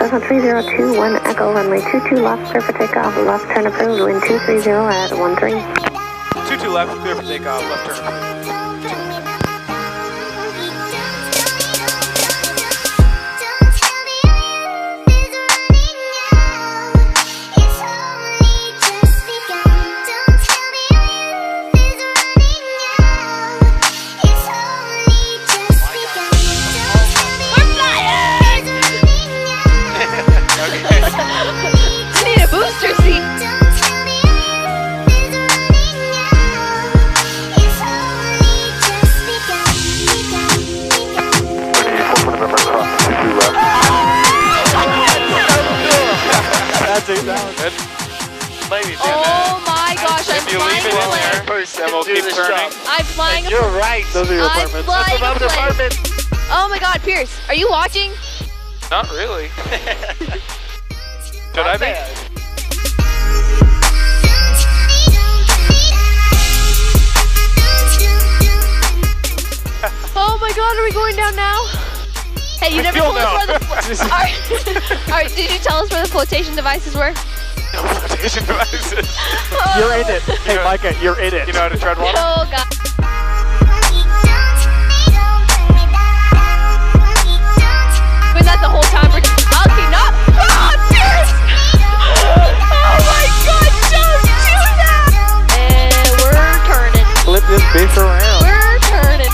302, 1 Echo, runway 22 left, clear for takeoff, left turn approved, wind 230 at 13. 22 left, clear for takeoff, left turn approved. I need a booster seat. That's it. Good. Ladies, Oh my gosh, I'm if you flying leave it in plane. there, then we'll keep turning. I'm flying a You're right. Those are your I'm apartments. flying That's a above the plane. apartment. Oh my god, Pierce, are you watching? Not really. Should I be? Oh my god, are we going down now? Hey, you We never feel told us where no. the... Alright, did you tell us where the flotation devices were? No flotation devices. You're in it. Hey, Micah, you're in it. You know how to tread water? Oh god. Doing that the whole time for... Okay, not... Oh, Pierce! Oh my god, don't do that! And we're turning. Flip this bitch around. We're turning.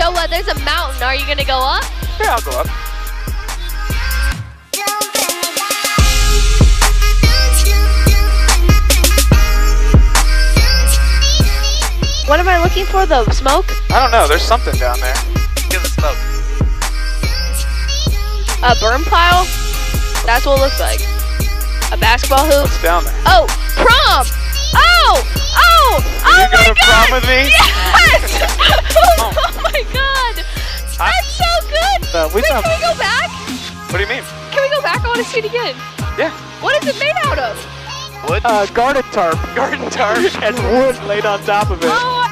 So there's a mountain. Are you gonna go up? Yeah, I'll go up. What am I looking for? The smoke? I don't know. There's something down there. Give the smoke. A burn pile? That's what it looks like. A basketball hoop? What's down there? Oh, prom! Oh! Oh! Can Oh you go my to god! prom with me? Yes! Oh my god! That's so good! We Wait, found can we go back? What do you mean? Can we go back? I want to see it again. Yeah. What is it made out of? Wood? garden tarp Garden tarp. and wood laid on top of it. Oh, God!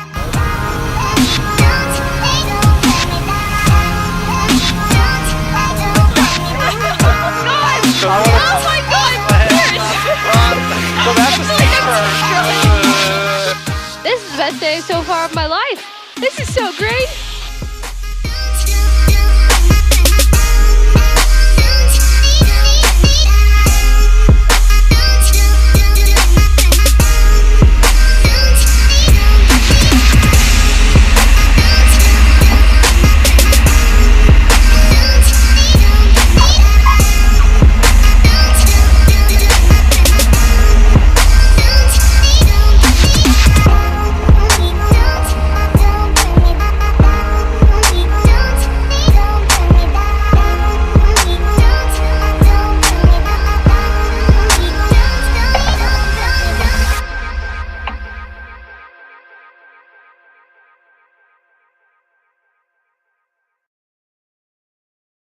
Oh my god! So that's a steep turn. This is the best day so far of my life. This is so great.